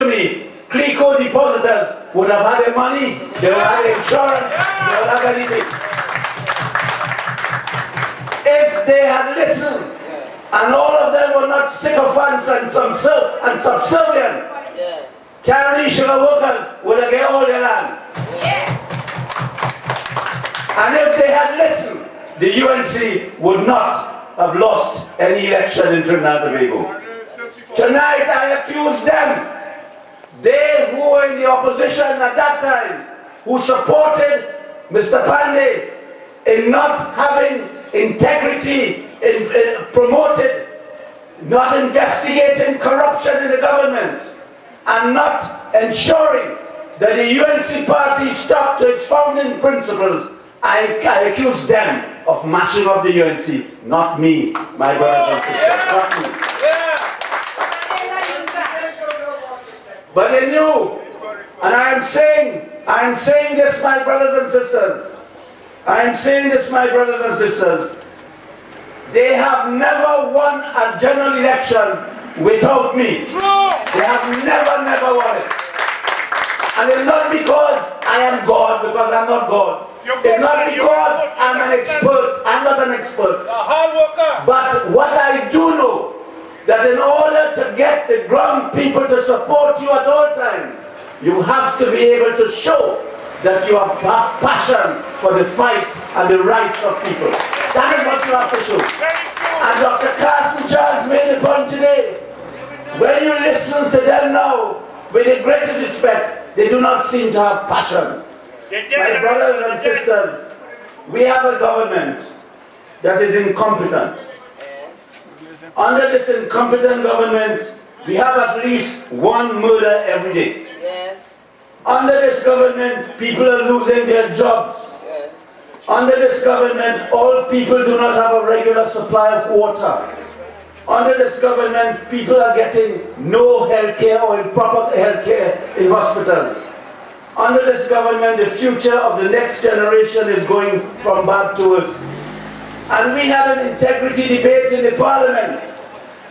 me, Clico depositors would have had their money, they would have insurance, they would have anything. If they had listened, and all of them were not sycophants and subservient, Carry sugar workers would have get all their land. And if they had listened, the UNC would not have lost any election in Trinidad and Tobago. Tonight I accuse them, they who were in the opposition at that time, who supported Mr. Pandey in not having integrity, in promoted, not investigating corruption in the government, and not ensuring that the UNC party stuck to its founding principles. I accuse them of mashing up the UNC, not me, my brothers and sisters, not me. But they knew, and I am saying this, my brothers and sisters, I am saying this, my brothers and sisters, they have never won a general election without me. They have never won it. And it's not because I am God, because I'm not God. It's not because I'm an expert. I'm not an expert. But what I do know, that in order to get the ground people to support you at all times, you have to be able to show that you have passion for the fight and the rights of people. That is what you have to show. And Dr. Carson Charles made the point today. When you listen to them now, with the greatest respect, they do not seem to have passion. My brothers and sisters, we have a government that is incompetent. Under this incompetent government, we have at least one murder every day. Under this government, people are losing their jobs. Under this government, all people do not have a regular supply of water. Under this government, people are getting no health care or improper health care in hospitals. Under this government, the future of the next generation is going from bad to worse. And we had an integrity debate in the parliament.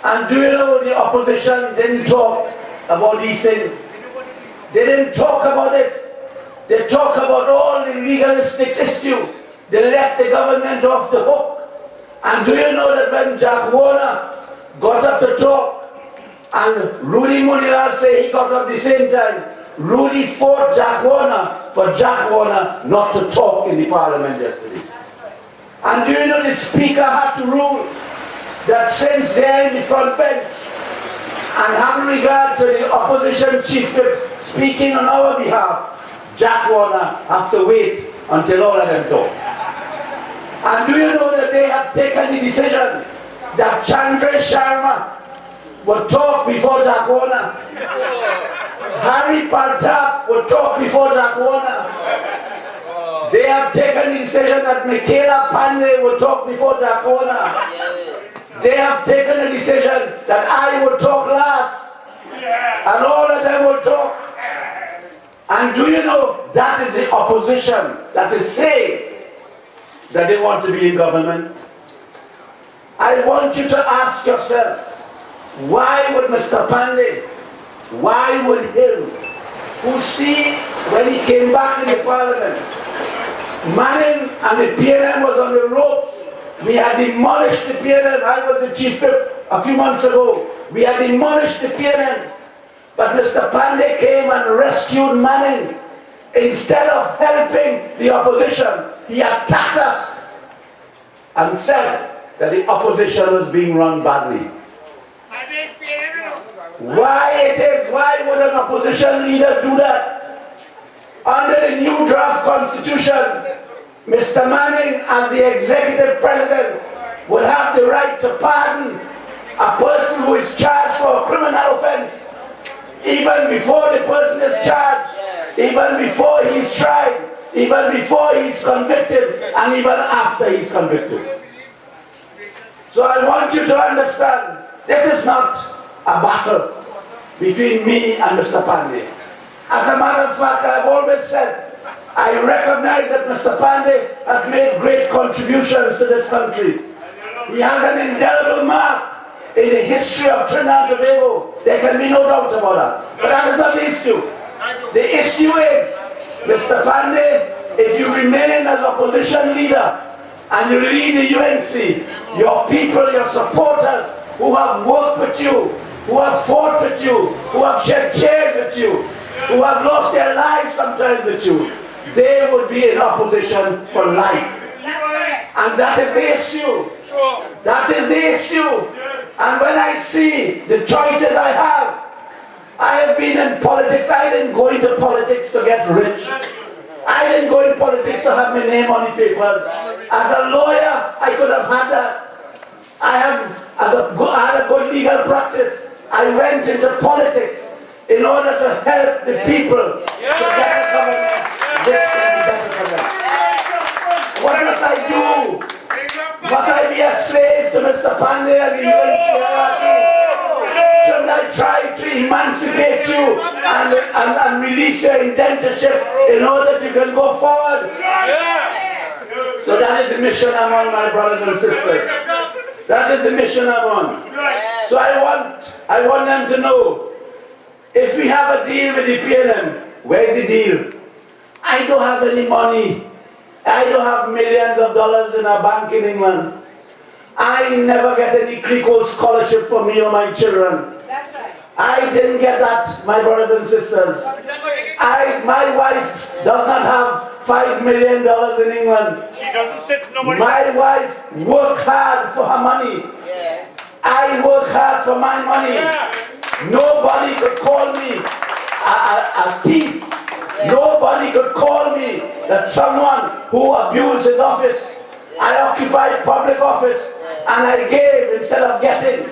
And do you know the opposition didn't talk about these things? They didn't talk about it. They talk about all the legalistic issues. They let the government off the hook. And do you know that when Jack Warner got up to talk, and Rudy Munilal said he got up the same time, Rudy fought Jack Warner for Jack Warner not to talk in the parliament yesterday. And do you know the speaker had to rule that since they're in the front bench and having regard to the opposition chief whip speaking on our behalf, Jack Warner have to wait until all of them talk. And do you know that they have taken the decision that Chandra Sharma would talk before Jack Warner? Harry Pratap would talk before Jack Warner. They have taken the decision that Michaela Pandey would talk before Jack Warner. They have taken the decision that I would talk last. And all of them will talk. And do you know that is the opposition that is saying that they want to be in government? I want you to ask yourself, why would Mr. Pandey, why would him, who see when he came back in the parliament, Manning and the PNM was on the ropes. We had demolished the PNM. I was the chief whip a few months ago. We had demolished the PNM. But Mr. Pandey came and rescued Manning. Instead of helping the opposition, he attacked us and said that the opposition was being run badly. Why would an opposition leader do that? Under the new draft constitution, Mr. Manning, as the executive president, would have the right to pardon a person who is charged for a criminal offense, even before the person is charged, even before he is tried, even before he is convicted, and even after he is convicted. So I want you to understand, this is not a battle between me and Mr. Pandey. As a matter of fact, I've always said, I recognize that Mr. Pandey has made great contributions to this country. He has an indelible mark in the history of Trinidad and Tobago. There can be no doubt about that. But that is not the issue. The issue is, Mr. Pandey, if you remain as opposition leader and you lead the UNC, your people, your supporters who have worked with you, who have fought with you, who have shed tears with you, who have lost their lives sometimes with you, they would be in opposition for life. And that is the issue. That is the issue. And when I see the choices I have been in politics. I didn't go into politics to get rich. I didn't go into politics to have my name on the paper. As a lawyer, I could have had that. I had a good legal practice. I went into politics in order to help the people to get a government which can be better for them. What must I do? Must I be a slave to Mr. Pandey and the UNC hierarchy? Shouldn't I try to emancipate you and release your indentureship in order that you can go forward? So that is the mission I'm on, my brothers and sisters. That is the mission I'm on. So I want them to know, if we have a deal with the PNM, where's the deal? I don't have any money. I don't have millions of dollars in a bank in England. I never get any CLICO scholarship for me or my children. That's right. I didn't get that, my brothers and sisters. My wife does not have $5 million in England. She doesn't sit, nobody. My wife worked hard for her money. I work hard for my money. Nobody could call me a thief. Nobody could call me that someone who abused his office. I occupied public office and I gave instead of getting.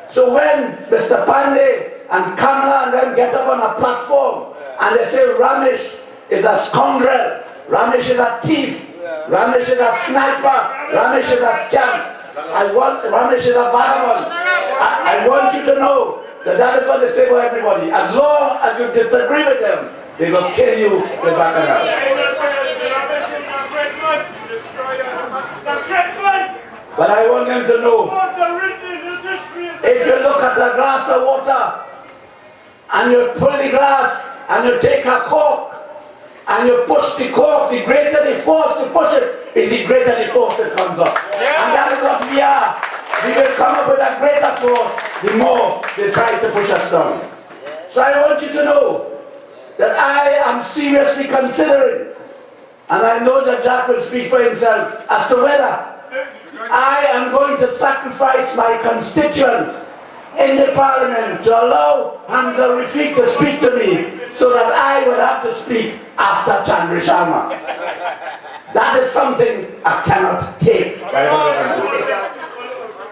So when Mr. Pandey and Kamala and them get up on a platform and they say Ramesh is a scoundrel, Ramesh is a thief, Ramesh is a sniper, Ramesh is a scam, Ramesh is a vagabond, I want you to know that is what they say for everybody. As long as you disagree with them, they will kill you with bacchanal. But I want them to know, if you look at a glass of water and you pull the glass and you take a cork and you push the cork, the greater the force to push it is the greater the force that comes up. And that is what we are. We will come up with a greater force the more they try to push us down. So I want you to know that I am seriously considering, and I know that Jack will speak for himself, as to whether I am going to sacrifice my constituents in the parliament to allow Hamza Rafiq to speak to me so that I would have to speak after Chandra Sharma. That is something I cannot take.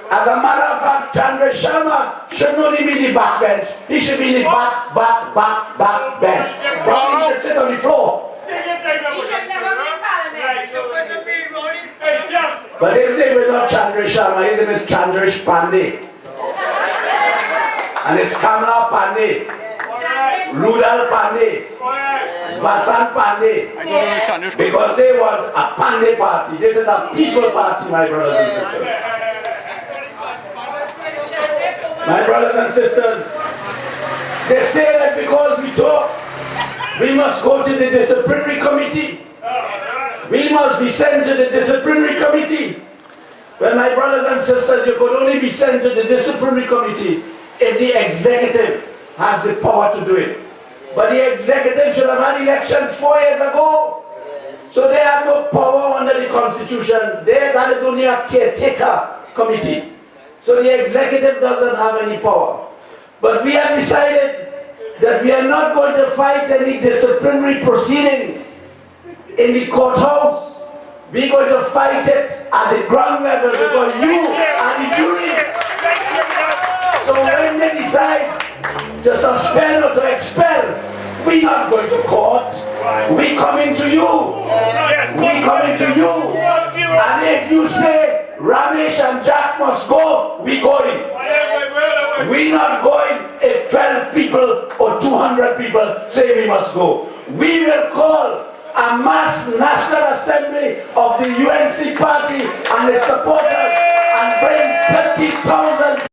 As a matter of fact, Chandra Sharma should not be in the back bench. He should be in the back bench. Probably he should sit on the floor. He should never be in parliament. But his name is not Chandra Sharma, his name is Chandrish Pandey. And it's Kamala Pandey, Rudal Pandey, Vasan Pandey. Because they want a Pandey party. This is a people party, my brothers and sisters. My brothers and sisters, they say that because we talk, we must go to the disciplinary committee. We must be sent to the disciplinary committee. Well, my brothers and sisters, you could only be sent to the disciplinary committee if the executive has the power to do it. But the executive should have had elections 4 years ago. So they have no power under the constitution. That is only a caretaker committee. So the executive doesn't have any power. But we have decided that we are not going to fight any disciplinary proceedings in the courthouse. We're going to fight it at the ground level because you are the jury. So when they decide to suspend or to expel, we're not going to court. We're coming to you. We're coming to you. And if you say Ramesh and Jack must go, we're going. We're not going if 12 people or 200 people say we must go. We will call a mass national assembly of the UNC party and its supporters and bring 30,000